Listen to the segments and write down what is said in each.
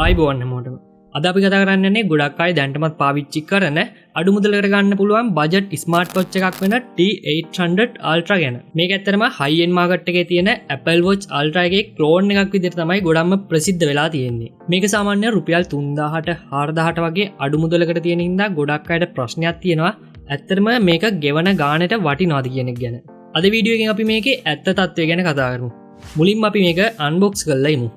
ආයිබෝවන් හැමෝටම. අද අපි කතා කරන්නේ ගොඩක් අය දැනටමත් පාවිච්චි කරන අඩු මුදලකට ගන්න පුළුවන් බජට් ස්මාර්ට් වොච් එකක් වෙන T800 Ultra ගැන. මේක ඇත්තටම හයි එන්ඩ් මාකට් එකේ තියෙන Apple Watch Ultra එකේ ක්ලෝන් එකක් විදිහට තමයි ගොඩක්ම ප්‍රසිද්ධ වෙලා තියෙන්නේ. මේක සාමාන්‍යයෙන් රුපියල් 3000ට 4000ට වගේ අඩු මුදලකට තියෙන හින්දා ගොඩක් අයට ප්‍රශ්නයක් තියෙනවා. ඇත්තටම මේක ගෙවන ගානට වටිනවද කියන එක ගැන. අද වීඩියෝ එකෙන් අපි මේකේ ඇත්ත තත්ත්වය ගැන කතා කරමු. මුලින්ම අපි මේක අන්බොක්ස් කරලා ඉමු.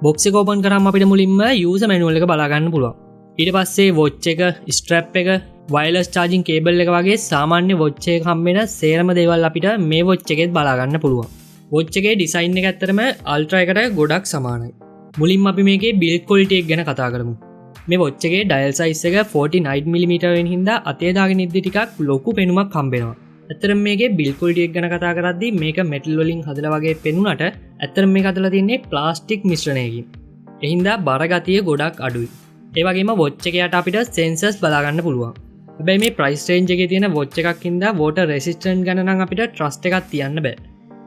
බොක්ස් එක ඕපන් කරාම අපිට මුලින්ම යූසර් මැනුවල් එක බලා ගන්න පුළුවන්. ඊට පස්සේ වොච් එක, ස්ට්‍රැප් එක, වයර්ලස් චාර්ජින් කේබල් එක වගේ සාමාන්‍ය වොච් එකක හම්බ වෙන සේරම දේවල් අපිට මේ වොච් එකෙත් බලා ගන්න පුළුවන්. වොච් එකේ ඩිසයින් එක ඇත්තටම අල්ට්‍රා එකට ගොඩක් සමානයි. මුලින්ම අපි මේකේ බිල්ඩ් ක්වොලිටි එක ගැන කතා කරමු. මේ වොච් එකේ ඩයල් සයිස් එක 49mm වෙන හින්දා අතේ දාගෙන ඉද්දි ටිකක් ලොකු පෙනුමක් හම්බ වෙනවා. ඇත්තටම මේකේ බිල්ඩ් ක්වොලිටි එක ගැන කතා කරද්දී මේක මෙටල් වලින් හදලා වගේ පෙනුනට ඇත්තටම මේක හදලා තින්නේ ප්ලාස්ටික් මිශ්‍රණයකින්. ඒ හින්දා බර ගතිය ගොඩක් අඩුයි. ඒ වගේම වොච් එක යට අපිට සෙන්සර්ස් බලා ගන්න පුළුවන්. හැබැයි මේ ප්‍රයිස් රේන්ජ් එකේ තියෙන වොච් එකක් හින්දා වෝටර් රෙසිස්ටන්ට් ගැන නම් අපිට ට්‍රස්ට් එකක් තියන්න බෑ.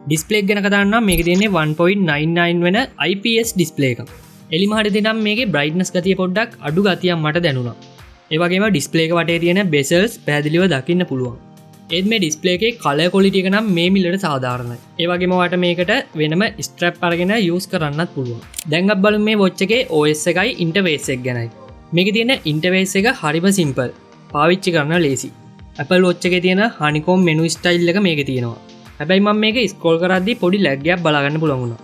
ඩිස්ප්ලේ එක ගැන කතා කරනවා මේකේ තියෙන්නේ 1.99 වෙන IPS ඩිස්ප්ලේ එකක්. එලිමහටදී නම් මේකේ බ්‍රයිට්නස් ගතිය පොඩ්ඩක් අඩු ගතියක් මට දැනුණා. ඒ වගේම ඩිස්ප්ලේ එක වටේ තියෙන බෙසල්ස් පැහැදිලිව දකින්න පුළුවන්. ඒත් මේ ඩිස්ප්ලේ එකේ කලර් ක්වොලිටි එක නම් මේ මිලට සාධාරණයි. ඒ වගේම වට මේකට වෙනම ස්ට්‍රැප් අරගෙන යූස් කරන්නත් පුළුවන්. දැන් අපි බලමු මේ වොච් එකේ OS එකයි ඉන්ටර්ෆේස් එක ගැනයි. මේකේ තියෙන ඉන්ටර්ෆේස් එක හරිම සිම්පල්. පාවිච්චි කරන්න ලේසි. Apple Watch එකේ තියෙන හනිකොම් මෙනු ස්ටයිල් එක මේකේ තියෙනවා. හැබැයි මම මේක ස්ක්‍රෝල් කරද්දී පොඩි ලැග් එකක් බලා ගන්න පුළුවන් වුණා.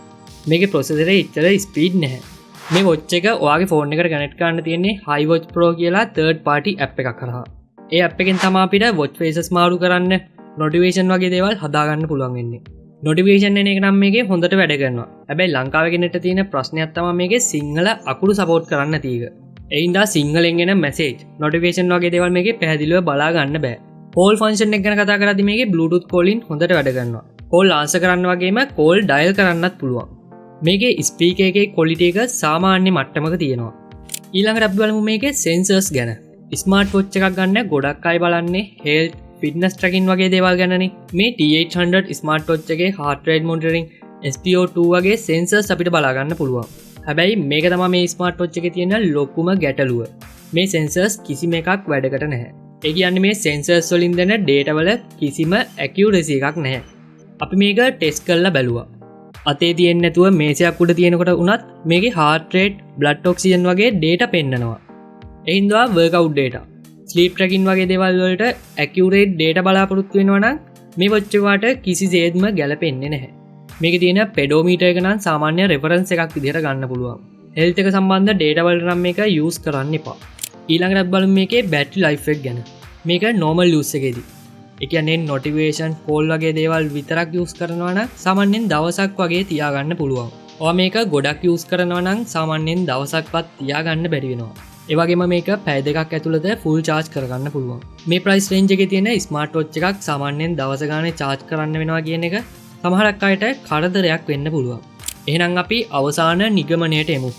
මේකේ ප්‍රොසෙසර් එක ඉතල ස්පීඩ් නැහැ. මේ වොච් එක ඔයාගේ ෆෝන් එකට කනෙක්ට් කරන්න තියෙන්නේ iWatch Pro කියලා third party app එකක් කරා. ඒ app එකෙන් තමයි අපිට watch faces මාරු කරන්න, notification වගේ දේවල් හදාගන්න පුළුවන් වෙන්නේ. notification එන එක නම් මේකේ හොඳට වැඩ කරනවා. හැබැයි ලංකාවේ කෙනෙක්ට තියෙන ප්‍රශ්නයක් තමයි මේකේ සිංහල අකුරු support කරන්න නැති එක. ඒ හින්දා සිංහලෙන් එන message, notification වගේ දේවල් මේකේ පැහැදිලිව බලා ගන්න බෑ. call function එක ගැන කතා කරද්දී මේකේ bluetooth calling හොඳට වැඩ කරනවා. call answer කරන්න වගේම call dial කරන්නත් පුළුවන්. මේකේ ස්පීකර් එකේ quality එක සාමාන්‍ය මට්ටමක තියෙනවා. ඊළඟට අපි බලමු මේකේ sensors ගැන. ස්මාර්ට් වොච් එකක් ගන්න ගොඩක් අය බලන්නේ හෙල්ත්, ෆිට්නස් ට්‍රැකින් වගේ දේවල් ගැනනේ. මේ T800 ස්මාර්ට් වොච් එකේ heart rate monitoring, SpO2 වගේ sensors අපිට බලා ගන්න පුළුවන්. හැබැයි මේක තමයි මේ ස්මාර්ට් වොච් එකේ තියෙන ලොකුම ගැටලුව. මේ sensors කිසිම එකක් වැඩකට නැහැ. ඒ කියන්නේ මේ sensors වලින් දෙන data වල කිසිම accuracy එකක් නැහැ. අපි මේක ටෙස්ට් කරලා බැලුවා. අතේ තියෙන්නේ නැතුව මේසයක් උඩ තියෙනකොට උනත් මේකේ heart rate, blood oxygen වගේ data පෙන්නනවා. එහින්දවා workout data, sleep tracking වගේ දේවල් වලට accurate data බලාපොරොත්තු වෙනවා නම් මේ වොච් එකට කිසිසේත්ම ගැලපෙන්නේ නැහැ. මේකේ තියෙන pedometer එක නම් සාමාන්‍ය reference එකක් විදිහට ගන්න පුළුවන්. health එක සම්බන්ධ data වලට නම් මේක use කරන්න එපා. ඊළඟට අපි බලමු මේකේ battery life එක ගැන. මේක normal use එකේදී. ඒ කියන්නේ notification, call වගේ දේවල් විතරක් use කරනවා නම් සාමාන්‍යයෙන් දවසක් වගේ තියාගන්න පුළුවන්. ඔයා මේක ගොඩක් use කරනවා නම් සාමාන්‍යයෙන් දවසක්වත් තියාගන්න බැරි වෙනවා. ඒ වගේම මේක පැය දෙකක් ඇතුළත ෆුල් charge කරගන්න පුළුවන්. මේ price range එකේ තියෙන ස්මාර්ට් වොච් එකක් සාමාන්‍යයෙන් දවස ගානේ charge කරන්න වෙනවා කියන එක සමහරක් අයට කරදරයක් වෙන්න පුළුවන්. එහෙනම් අපි අවසාන නිගමනයට එමු.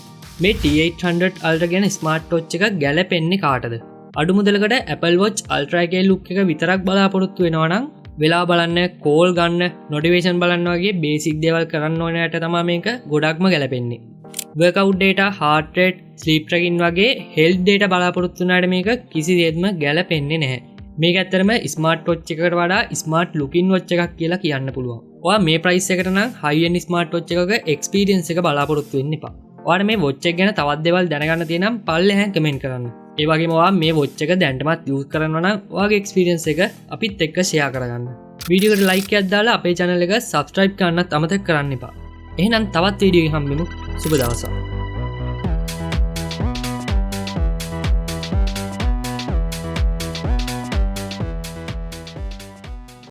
මේ T800 Ultra ගැන ස්මාර්ට් වොච් එක ගැලපෙන්නේ කාටද? අඩු මුදලකට Apple Watch Ultra එකේ look එක විතරක් බලාපොරොත්තු වෙනවා නම් වෙලා බලන්න, call ගන්න, notification බලන්න වගේ basic දේවල් කරන්න ඕන යට තමයි මේක ගොඩක්ම ගැලපෙන්නේ. workout data, heart rate, sleep tracking වගේ health data බලාපොරොත්තු වුණාට මේක කිසිසේත්ම ගැලපෙන්නේ නැහැ. මේක ඇත්තටම smart watch එකකට වඩා smart looking watch එකක් කියලා කියන්න පුළුවන්. ඔයා මේ price එකට නම් high end smart watch එකක experience එක බලාපොරොත්තු වෙන්න එපා. ඔයාට මේ watch එක ගැන තවත් දේවල් දැනගන්න තියෙන නම් පල්ලෙහාන් comment කරන්න. ඒ වගේම ඔයා මේ watch එක දැනටමත් use කරනවා නම් ඔයාගේ experience එක අපිත් එක්ක share කරගන්න. වීඩියෝ එකට like එකක් දාලා අපේ channel එක subscribe කරන්නත් අමතක කරන්න එපා. එහෙනම් තවත් වීඩියෝ එකකින් හම්බෙමු. සුබ දවසක්.